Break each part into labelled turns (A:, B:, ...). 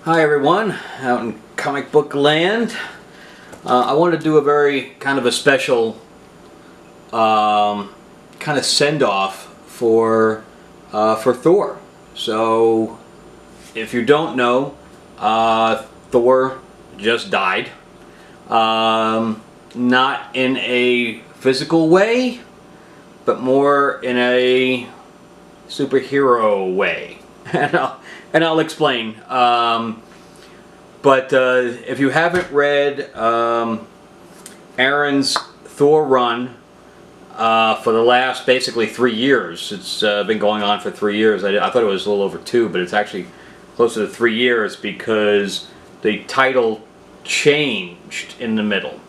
A: Hi everyone, out in comic book land. I wanted to do a very kind of a special kind of send-off for Thor. So, if you don't know, Thor just died. Not in a physical way, but more in a superhero way. And I'll explain. But if you haven't read Aaron's Thor run for the last basically 3 years, it's been going on for 3 years. I thought it was a little over 2, but it's actually closer to 3 years because the title changed in the middle.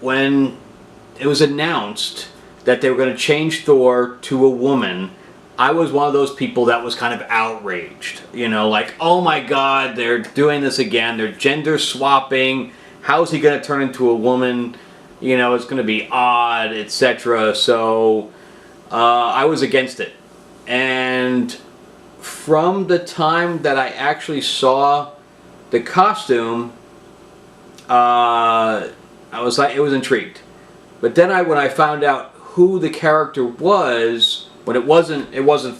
A: When it was announced that they were going to change Thor to a woman, I was one of those people that was kind of outraged. You know, like, oh my God, they're doing this again. They're gender swapping. How's he going to turn into a woman? You know, it's going to be odd, etc. So I was against it. And from the time that I actually saw the costume, I was like, it was intrigued. But then when I found out who the character was, but it wasn't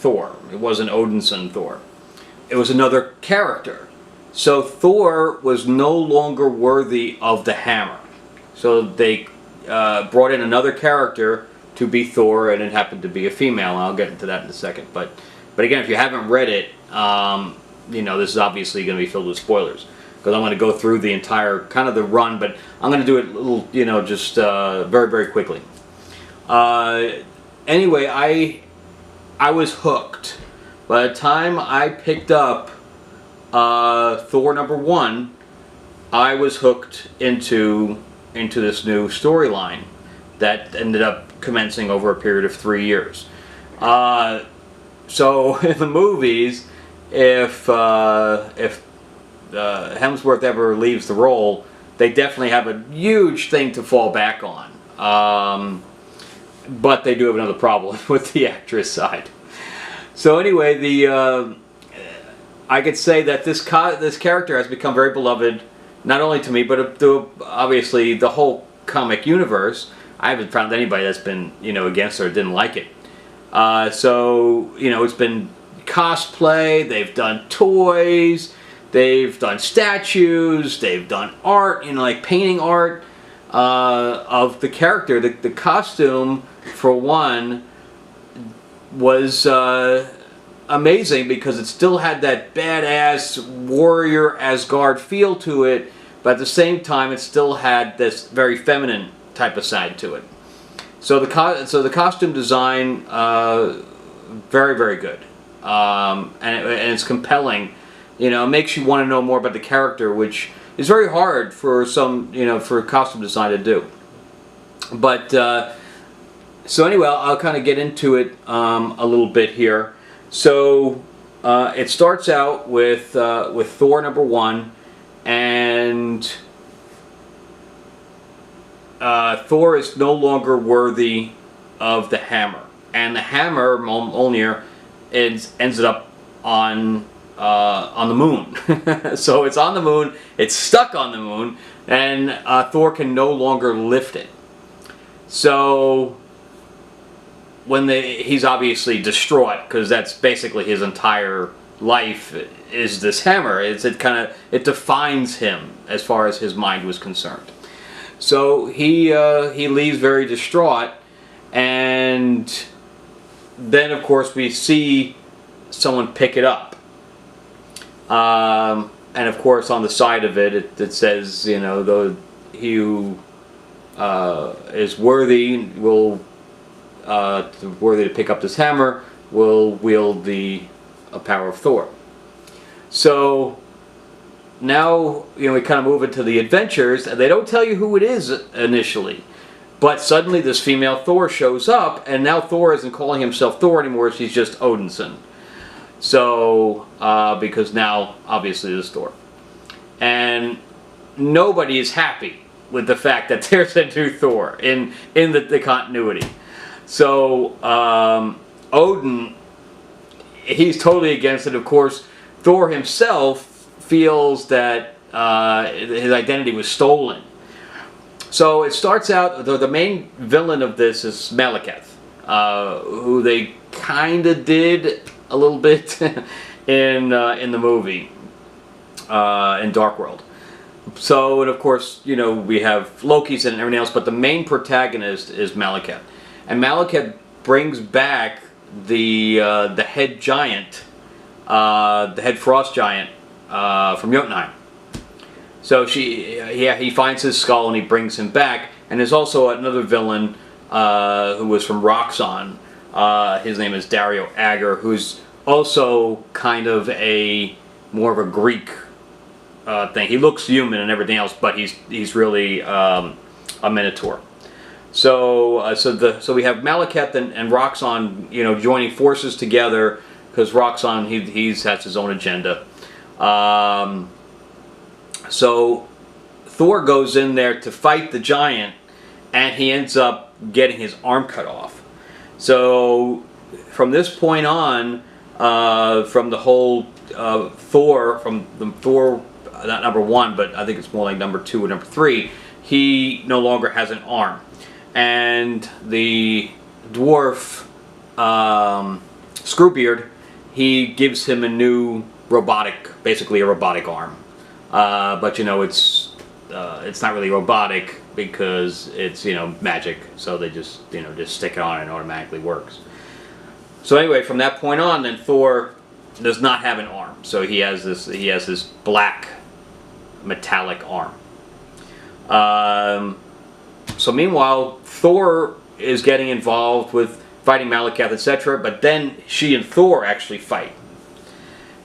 A: Thor. It wasn't Odinson Thor. It was another character. So Thor was no longer worthy of the hammer. So they brought in another character to be Thor, and it happened to be a female. And I'll get into that in a second. But again, if you haven't read it, you know, this is obviously going to be filled with spoilers, because I'm going to go through the entire kind of the run, but I'm going to do it a little, you know, just very, very quickly. Anyway, I was hooked. By the time I picked up Thor #1, I was hooked into this new storyline that ended up commencing over a period of 3 years. So in the movies, if Hemsworth ever leaves the role, they definitely have a huge thing to fall back on. But they do have another problem with the actress side. So anyway, I could say that this character has become very beloved, not only to me, but to obviously the whole comic universe. I haven't found anybody that's been, you know, against her or didn't like it. So, you know, it's been cosplay, they've done toys, they've done statues, they've done art, you know, like painting art of the character. The costume, for one, was amazing because it still had that badass warrior Asgard feel to it, but at the same time it still had this very feminine type of side to it. So the costume design, very, very good, and it's compelling. You know, it makes you want to know more about the character, which is very hard for some, you know, for costume design to do. But so anyway, I'll kind of get into it a little bit here. So it starts out with Thor #1, and Thor is no longer worthy of the hammer, and the hammer, Mjolnir, ends up on the moon. So it's on the moon, it's stuck on the moon, and Thor can no longer lift it. So when he's obviously distraught, because that's basically his entire life is this hammer. It defines him as far as his mind was concerned. So he leaves very distraught, and then of course we see someone pick it up. And of course on the side of it says, you know, he who is worthy worthy to pick up this hammer will wield the power of Thor. So now, you know, we kind of move into the adventures, and they don't tell you who it is initially, but suddenly this female Thor shows up, and now Thor isn't calling himself Thor anymore, she's just Odinson. So because now obviously there's Thor, and nobody is happy with the fact that there's a new Thor in the continuity. So Odin, he's totally against it. Of course, Thor himself feels that his identity was stolen. So it starts out, the main villain of this is Malekith, who they kind of did a little bit in the movie, in Dark World. So, and of course, you know, we have Loki's and everything else, but the main protagonist is Malekith. And Malekith brings back the head giant, the head frost giant from Jotunheim. So he finds his skull and he brings him back. And there's also another villain who was from Roxxon. His name is Dario Agger, who's also kind of more of a Greek thing. He looks human and everything else, but he's really a Minotaur. So so we have Malekith and Roxxon, you know, joining forces together, because Roxxon has his own agenda. So Thor goes in there to fight the giant, and he ends up getting his arm cut off. So from this point on, from the whole Thor, from the Thor, not number 1, but I think it's more like number 2 or number 3, he no longer has an arm. And the dwarf, Screwbeard, he gives him a new basically a robotic arm. But you know, it's not really robotic because it's, you know, magic. So they just stick it on and it automatically works. So anyway, from that point on, then Thor does not have an arm. So he has this black metallic arm. So meanwhile, Thor is getting involved with fighting Malekith, etc. But then she and Thor actually fight.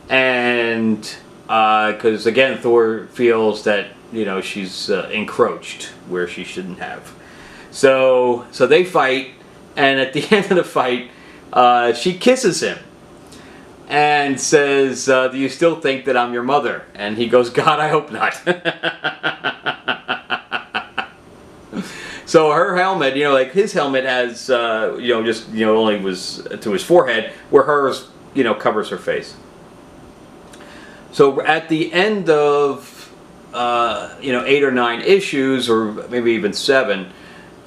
A: And because again, Thor feels that, you know, she's encroached where she shouldn't have. So they fight, and at the end of the fight, she kisses him and says, "Do you still think that I'm your mother?" And he goes, "God, I hope not." So her helmet, you know, like his helmet has, you know, just, you know, only was to his forehead, where hers, you know, covers her face. So at the end of, you know, 8 or 9 issues, or maybe even 7,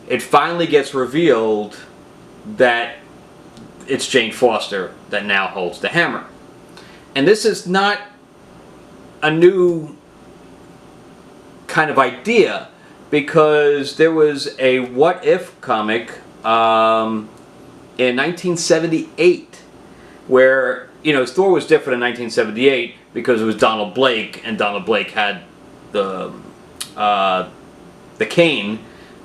A: it finally gets revealed that it's Jane Foster that now holds the hammer. And this is not a new kind of idea, because there was a What If comic in 1978 where, you know, Thor was different in 1978 because it was Donald Blake, and Donald Blake had the cane,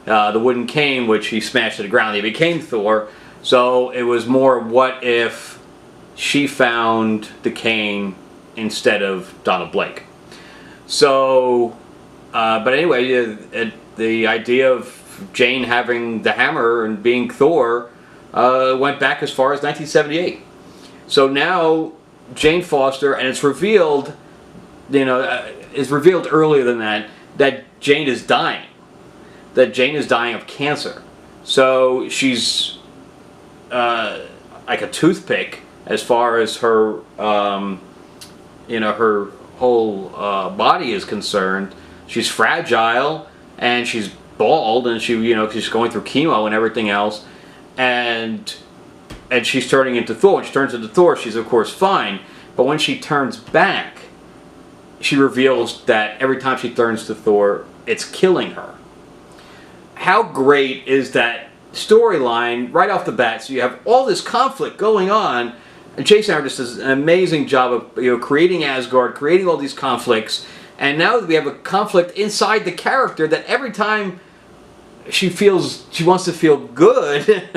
A: the wooden cane, which he smashed to the ground. He became Thor. So it was more, what if she found the cane instead of Donald Blake? So, but anyway, the idea of Jane having the hammer and being Thor went back as far as 1978. So now Jane Foster, and it's revealed, you know, is revealed earlier than that Jane is dying. That Jane is dying of cancer. So she's like a toothpick as far as her, you know, her whole body is concerned. She's fragile, and she's bald, and you know, she's going through chemo and everything else, and she's turning into Thor. When she turns into Thor, she's of course fine, but when she turns back, she reveals that every time she turns to Thor, it's killing her. How great is that storyline right off the bat? So you have all this conflict going on, and Jason Aaron just does an amazing job of, you know, creating Asgard, creating all these conflicts. And now we have a conflict inside the character that every time she wants to feel good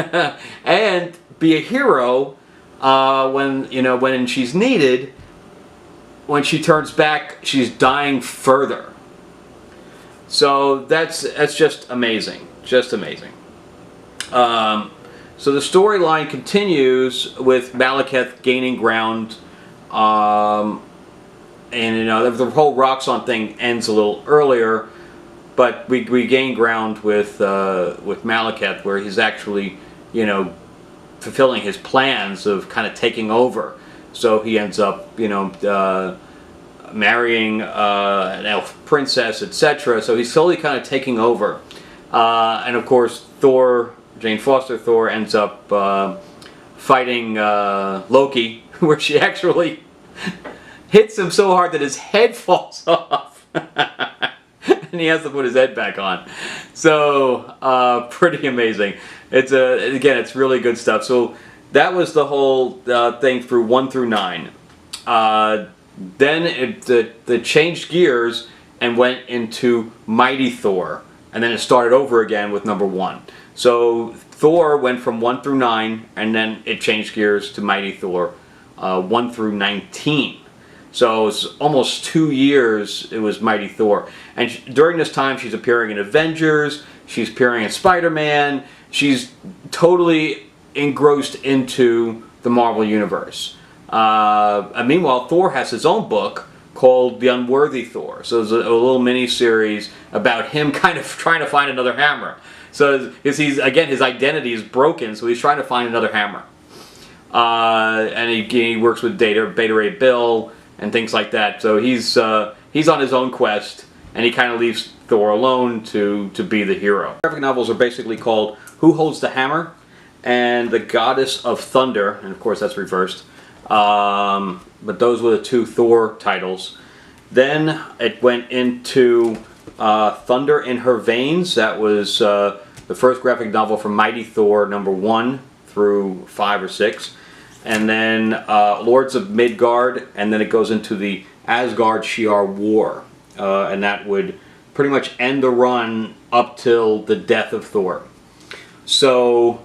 A: and be a hero when she's needed. When she turns back, she's dying further. So that's just amazing, just amazing. So the storyline continues with Malekith gaining ground. And you know, the whole Roxxon thing ends a little earlier, but we gain ground with Malekith, where he's actually, you know, fulfilling his plans of kind of taking over. So he ends up, marrying an elf princess, etc. So he's slowly kind of taking over. And of course, Jane Foster Thor, ends up fighting Loki, where she actually hits him so hard that his head falls off. And he has to put his head back on. So, pretty amazing. Again, it's really good stuff. So, that was the whole thing through 1 through 9. Then it changed gears and went into Mighty Thor. And then it started over again with number 1. So Thor went from 1 through 9, and then it changed gears to Mighty Thor 1 through 19. So it's almost 2 years it was Mighty Thor. And during this time she's appearing in Avengers, she's appearing in Spider-Man, she's totally engrossed into the Marvel Universe. And meanwhile, Thor has his own book called The Unworthy Thor. So it's a little mini-series about him kind of trying to find another hammer. So his identity is broken, so he's trying to find another hammer. And he works with Beta Ray Bill and things like that. So he's on his own quest, and he kind of leaves Thor alone to be the hero. Graphic novels are basically called Who Holds the Hammer and The Goddess of Thunder, and of course that's reversed. But those were the 2 Thor titles. Then it went into Thunder in Her Veins. That was the first graphic novel from Mighty Thor number 1 through 5 or 6. And then Lords of Midgard, and then it goes into the Asgard-Shi'ar War. And that would pretty much end the run up till the death of Thor. So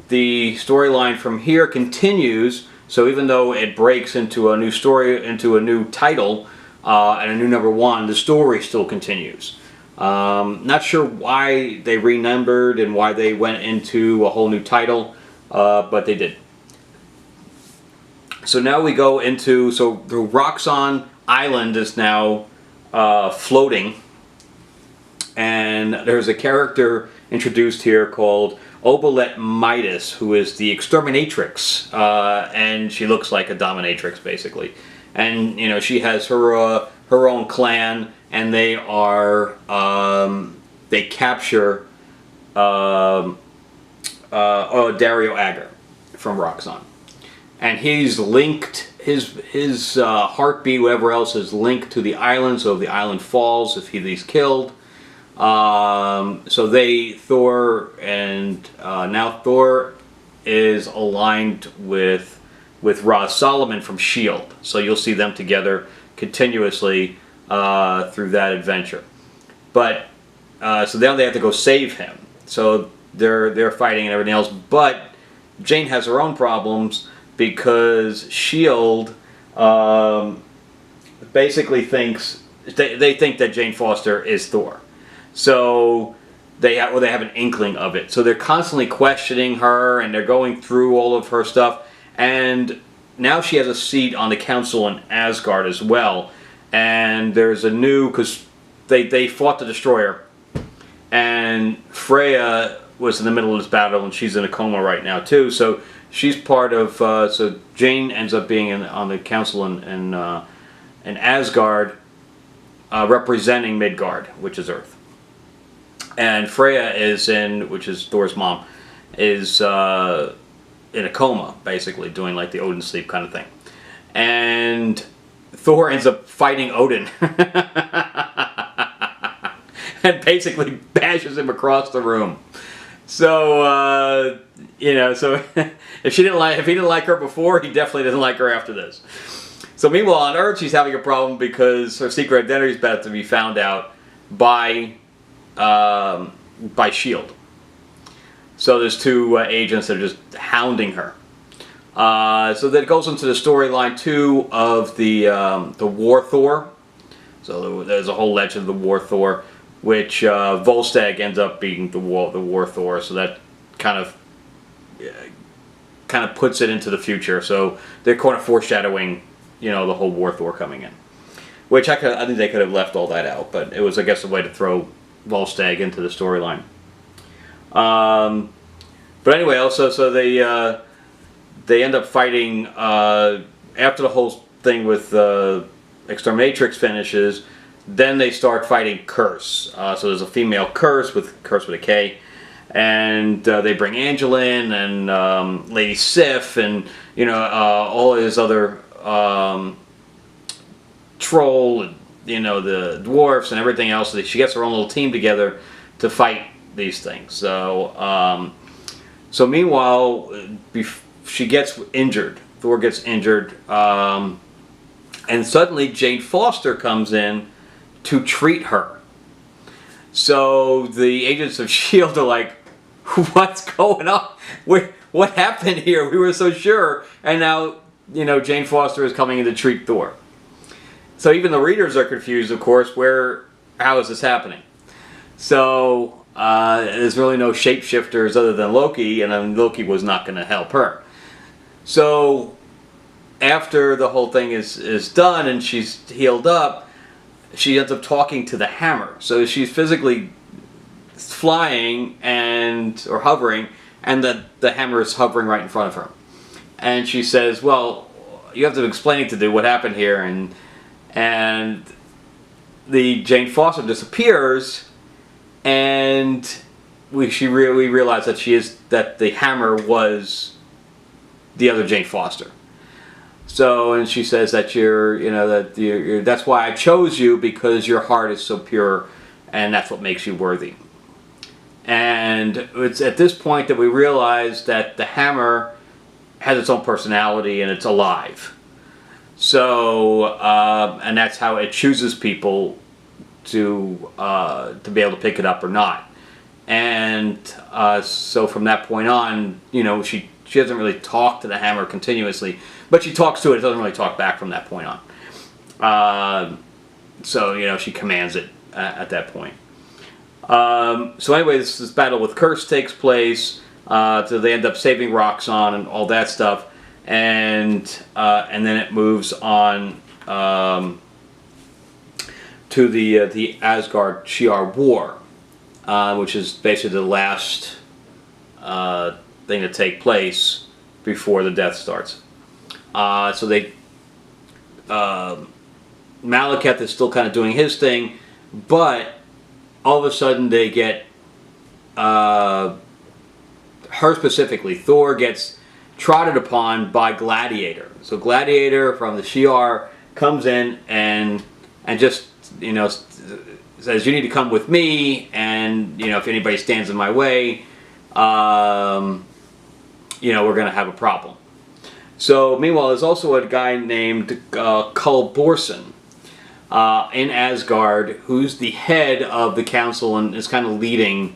A: the storyline from here continues. So even though it breaks into a new story, into a new title, and a new number 1, the story still continues. Not sure why they renumbered and why they went into a whole new title, but they did. So now we go into, so the Roxxon Island is now floating, and there's a character introduced here called Obelet Midas, who is the exterminatrix, and she looks like a dominatrix basically. And she has her own clan, and they capture Dario Agger from Roxxon, and he's linked, his heartbeat, whatever else, is linked to the island. So if the island falls, if he's killed. So now Thor is aligned with Roz Solomon from S.H.I.E.L.D. So you'll see them together continuously through that adventure. But so now they have to go save him. So they're fighting and everything else. But Jane has her own problems because S.H.I.E.L.D. Basically thinks they think that Jane Foster is Thor. So they have an inkling of it. So they're constantly questioning her, and they're going through all of her stuff. And now she has a seat on the council in Asgard as well. And there's a new, because they fought the Destroyer, and Freya was in the middle of this battle, and she's in a coma right now too. So she's part of. So Jane ends up being on the council in Asgard, representing Midgard, which is Earth. And Freya is which is Thor's mom, is in a coma, basically, doing like the Odin sleep kind of thing. And Thor ends up fighting Odin. And basically bashes him across the room. So, so if he didn't like her before, he definitely doesn't like her after this. So meanwhile, on Earth, she's having a problem because her secret identity is about to be found out by S.H.I.E.L.D. So there's 2 agents that are just hounding her. So that goes into the storyline too of the War Thor. So there's a whole legend of the War Thor, which Volstagg ends up being the War Thor. So that kind of puts it into the future. So they're kind of foreshadowing, the whole War Thor coming in. Which I think they could have left all that out, but it was, I guess, a way to throw Volstagg into the storyline. But anyway, also, so they end up fighting after the whole thing with Exterminatrix finishes, then they start fighting Curse. So there's a female Curse with a K, and they bring Angela in and Lady Sif and all his other Troll and the dwarfs and everything else. She gets her own little team together to fight these things. So meanwhile, she gets injured. Thor gets injured, and suddenly Jane Foster comes in to treat her. So the agents of S.H.I.E.L.D. are like, what's going on? What happened here? We were so sure. And now, Jane Foster is coming in to treat Thor. So even the readers are confused, of course, how is this happening? So there's really no shapeshifters other than Loki, and then Loki was not going to help her. So after the whole thing is done and she's healed up, she ends up talking to the hammer. So she's physically flying or hovering, and the hammer is hovering right in front of her. And she says, well, you have to explain to do what happened here. And the Jane Foster disappears, and we realize that the hammer was the other Jane Foster. So, and she says that that's why I chose you, because your heart is so pure, and that's what makes you worthy. And it's at this point that we realize that the hammer has its own personality and it's alive. So, and that's how it chooses people to be able to pick it up or not. And so from that point on, she doesn't really talk to the hammer continuously, but she talks to it. It doesn't really talk back from that point on. So she commands it at that point. So anyway, this battle with Curse takes place. So they end up saving Roxxon and all that stuff, and then it moves on to the Asgard Shi'ar War, which is basically the last thing to take place before the death starts. So they Malekith is still kind of doing his thing, but all of a sudden they get her specifically. Thor gets trotted upon by Gladiator. So Gladiator from the Shi'ar comes in and just says, you need to come with me, and if anybody stands in my way, we're going to have a problem. So meanwhile, there's also a guy named Kull Borson in Asgard, who's the head of the council and is kind of leading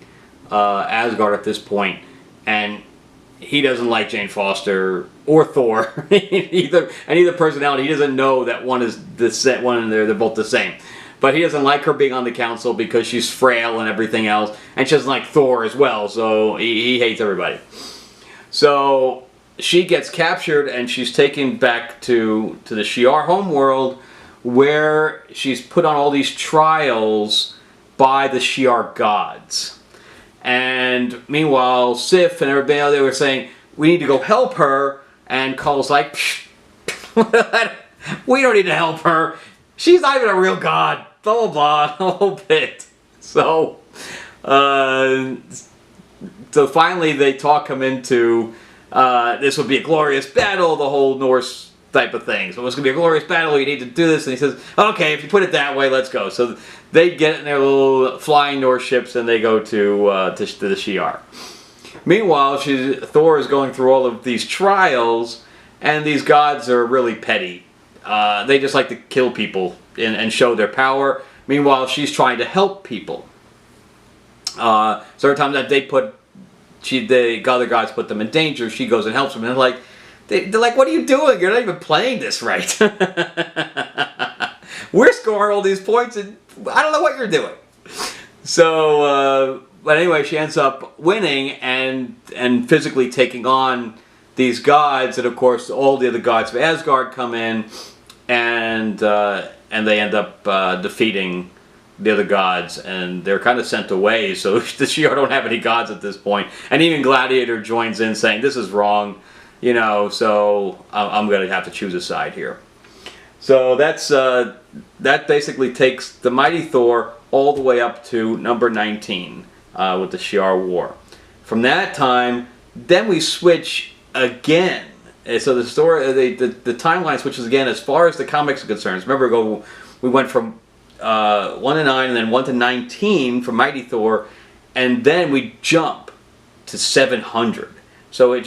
A: Asgard at this point, and he doesn't like Jane Foster or Thor either personality. He doesn't know that one is one and they're both the same. But he doesn't like her being on the council because she's frail and everything else, and she doesn't like Thor as well, so he hates everybody. So she gets captured and she's taken back to the Shi'ar homeworld, where she's put on all these trials by the Shi'ar gods. And meanwhile, Sif and everybody else, they were saying, we need to go help her, and Kull's like, we don't need to help her. She's not even a real god. Blah, blah, blah, the whole bit. So finally they talk him into, this would be a glorious battle, the whole Norse type of thing. So it's going to be a glorious battle, you need to do this. And he says, okay, if you put it that way, let's go. So they get in their little flying Norse ships and they go to the Shi'ar. Meanwhile, Thor is going through all of these trials, and these gods are really petty. They just like to kill people and show their power. Meanwhile, she's trying to help people. So every time that the other gods put them in danger, she goes and helps them. And they're like, what are you doing? You're not even playing this right. We're scoring all these points, and I don't know what you're doing. So, but anyway, she ends up winning and physically taking on these gods, and of course, all the other gods of Asgard come in, and they end up defeating the other gods, and they're kind of sent away. So the Shi'ar don't have any gods at this point, and even Gladiator joins in, saying, "This is wrong. You know, so I'm going to have to choose a side here. So that basically takes the Mighty Thor all the way up to number 19 with the Shi'ar War. From that time, then we switch again. And so the story, the timeline switches again as far as the comics are concerned. Remember, we went from 1 to 9 and then 1 to 19 for Mighty Thor, and then we jump to 700. So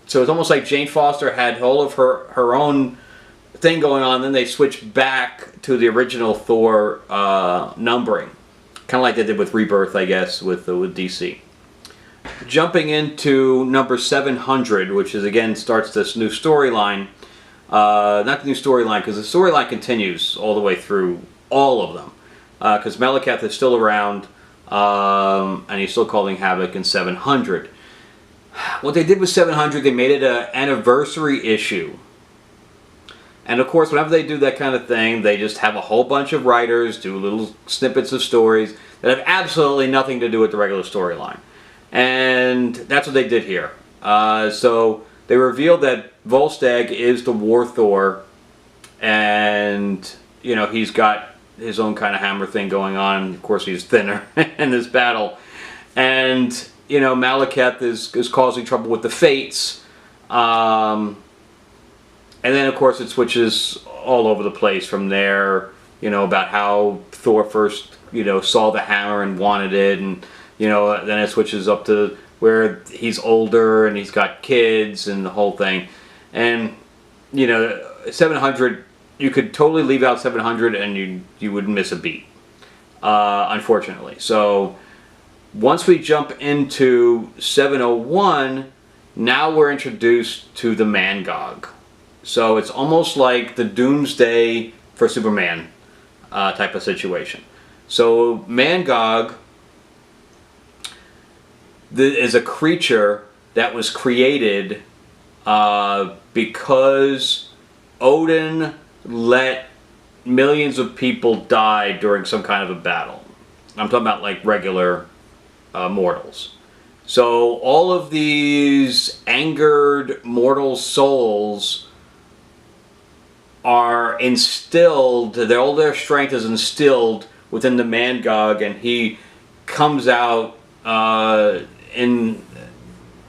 A: so it's almost like Jane Foster had all of her own thing going on, then they switched back to the original Thor numbering, kind of like they did with Rebirth, I guess, with DC. Jumping into number 700, which is again starts this new storyline. Not the new storyline, because the storyline continues all the way through all of them, because Malekith is still around, and he's still causing havoc in 700. What they did with 700, they made it an anniversary issue. And of course, whenever they do that kind of thing, they just have a whole bunch of writers do little snippets of stories that have absolutely nothing to do with the regular storyline. And that's what they did here. So they revealed that Volstagg is the War Thor, and you know, he's got his own kind of hammer thing going on. Of course, he's thinner in this battle. And you know, Malekith is causing trouble with the Fates. And then, of course, it switches all over the place from there, you know, about how Thor first, you know, saw the hammer and wanted it. And, you know, then it switches up to where he's older and he's got kids and the whole thing. And, you know, 700, you could totally leave out 700 and you wouldn't miss a beat, unfortunately. So once we jump into 701, now we're introduced to the Mangog. So it's almost like the Doomsday for Superman type of situation. So Mangog is a creature that was created because Odin let millions of people die during some kind of a battle. I'm talking about like regular mortals. So all of these angered mortal souls are instilled, all their strength is instilled within the Mangog, and he comes out in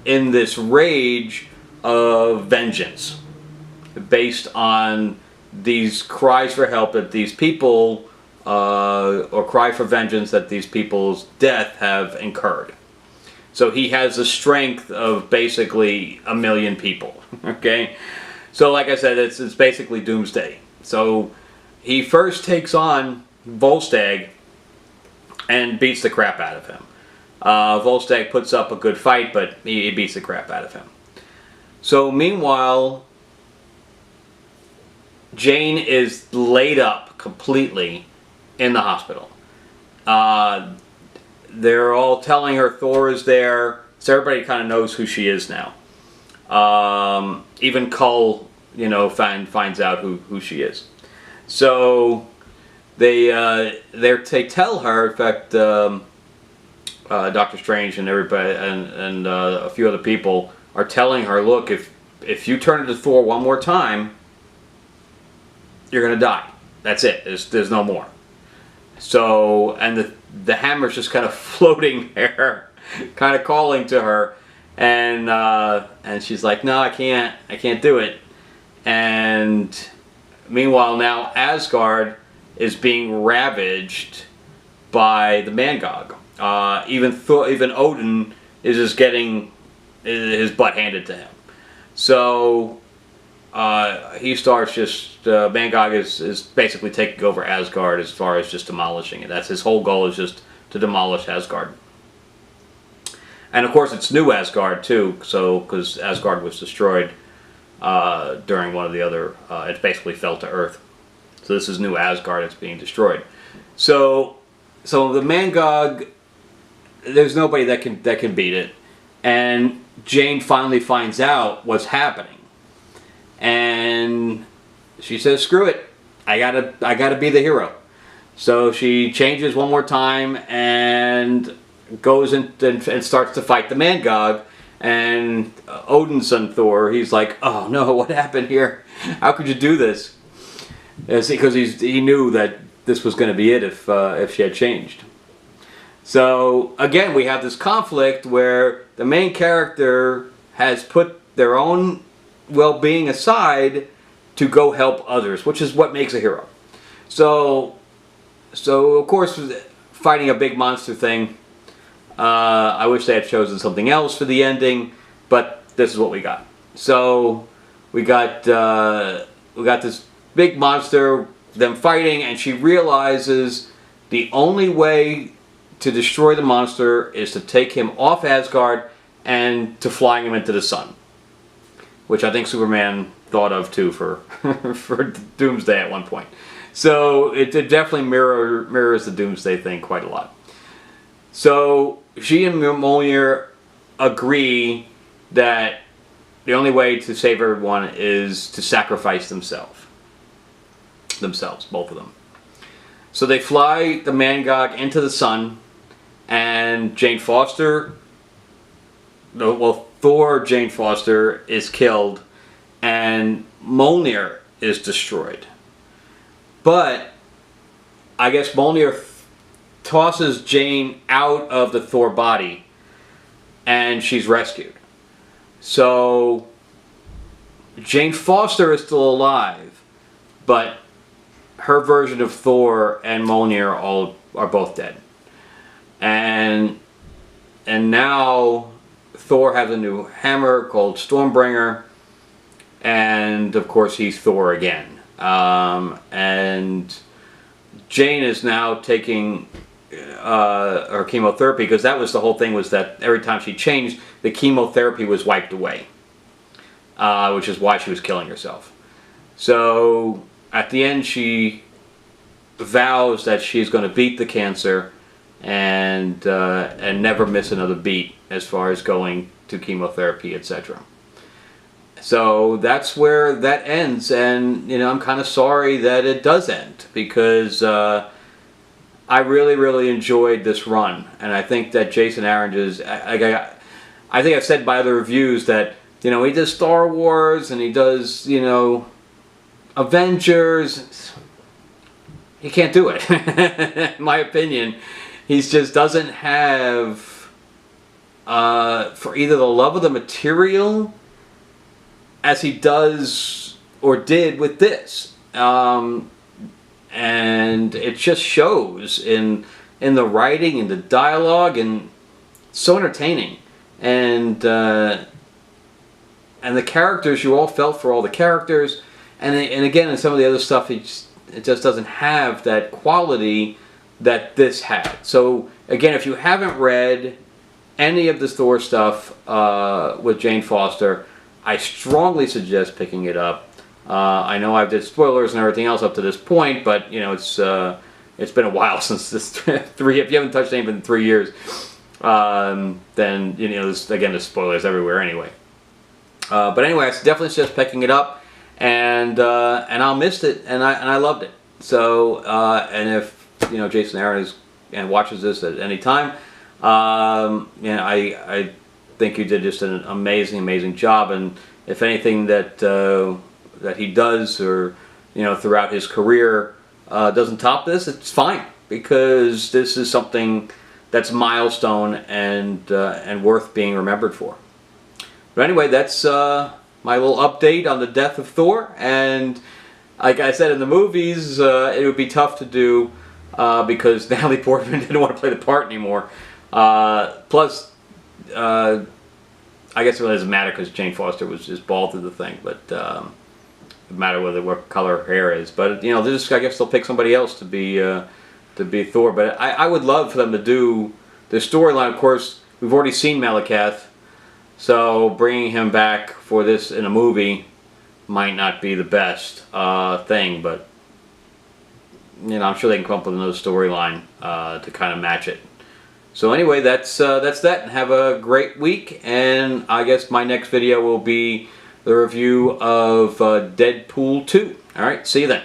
A: this rage of vengeance based on these cries for help that these people, or cry for vengeance that these people's death have incurred. So he has the strength of basically 1 million people, okay? So like I said, it's basically Doomsday. So he first takes on Volstagg and beats the crap out of him. Volstagg puts up a good fight, but he beats the crap out of him. So meanwhile, Jane is laid up completely in the hospital. They're all telling her Thor is there, so everybody kind of knows who she is now. Even Kull, you know, finds out who she is. So they tell her, in fact, Doctor Strange and everybody and a few other people are telling her, look, if you turn into Thor one more time, you're gonna die. That's it. There's no more. So, and the hammer's just kind of floating there, kind of calling to her. And she's like, no, I can't do it. And meanwhile, now Asgard is being ravaged by the Mangog. Even Odin is just getting his butt handed to him. So he starts Mangog is basically taking over Asgard as far as just demolishing it. That's his whole goal, is just to demolish Asgard. And of course, it's new Asgard too, because Asgard was destroyed during one of the other. It basically fell to Earth, so this is new Asgard that's being destroyed. So the Mangog, there's nobody that can beat it, and Jane finally finds out what's happening, and she says, "Screw it, I gotta be the hero." So she changes one more time and goes in and starts to fight the Mangog, And Odin's son Thor, he's like, oh no, what happened here? How could you do this? It's because he knew that this was going to be it if she had changed. So again, we have this conflict where the main character has put their own well-being aside to go help others, which is what makes a hero. So of course, fighting a big monster thing, I wish they had chosen something else for the ending, but this is what we got. So we got this big monster, them fighting, and she realizes the only way to destroy the monster is to take him off Asgard and to flying him into the sun, which I think Superman thought of too for for Doomsday at one point. So it definitely mirrors the Doomsday thing quite a lot. So she and Mjolnir agree that the only way to save everyone is to sacrifice themselves, both of them. So they fly the Mangog into the sun, and Jane Foster, Thor Jane Foster is killed, and Mjolnir is destroyed. But I guess Mjolnir tosses Jane out of the Thor body, and she's rescued. So Jane Foster is still alive, but her version of Thor and Mjolnir are both dead. And now Thor has a new hammer called Stormbringer, and of course he's Thor again. And Jane is now taking her chemotherapy, because that was the whole thing, was that every time she changed, the chemotherapy was wiped away, which is why she was killing herself. So at the end, she vows that she's going to beat the cancer and never miss another beat as far as going to chemotherapy, etc. So that's where that ends, and I'm kind of sorry that it does end, because I really enjoyed this run, and I think that Jason Aaron is, I think I've said by other reviews that he does Star Wars and he does Avengers. He can't do it. In my opinion, he just doesn't have for either the love of the material as he does or did with this, and it just shows in the writing and the dialogue, and so entertaining, and the characters, you all felt for all the characters, and again, in some of the other stuff, it just doesn't have that quality that this had. So again, if you haven't read any of this Thor stuff with Jane Foster, I strongly suggest picking it up. I know I've did spoilers and everything else up to this point, but it's been a while since this if you haven't touched anything in 3 years, then there's, again, there's spoilers everywhere anyway. But anyway, I definitely suggest picking it up, and I missed it, and I loved it. So and if Jason Aaron watches this at any time, I think you did just an amazing job, and if anything that he does, or throughout his career, doesn't top this, it's fine, because this is something that's milestone and worth being remembered for. But anyway, that's my little update on the death of Thor, and like I said, in the movies, it would be tough to do because Natalie Portman didn't want to play the part anymore. Plus, I guess it doesn't matter because Jane Foster was just bald through the thing, but it doesn't matter what color her hair is. But I guess they'll pick somebody else to be Thor. But I would love for them to do the storyline. Of course, we've already seen Malekith, so bringing him back for this in a movie might not be the best thing. But I'm sure they can come up with another storyline to kind of match it. So anyway, that's that, and have a great week, and I guess my next video will be the review of Deadpool 2. Alright, see you then.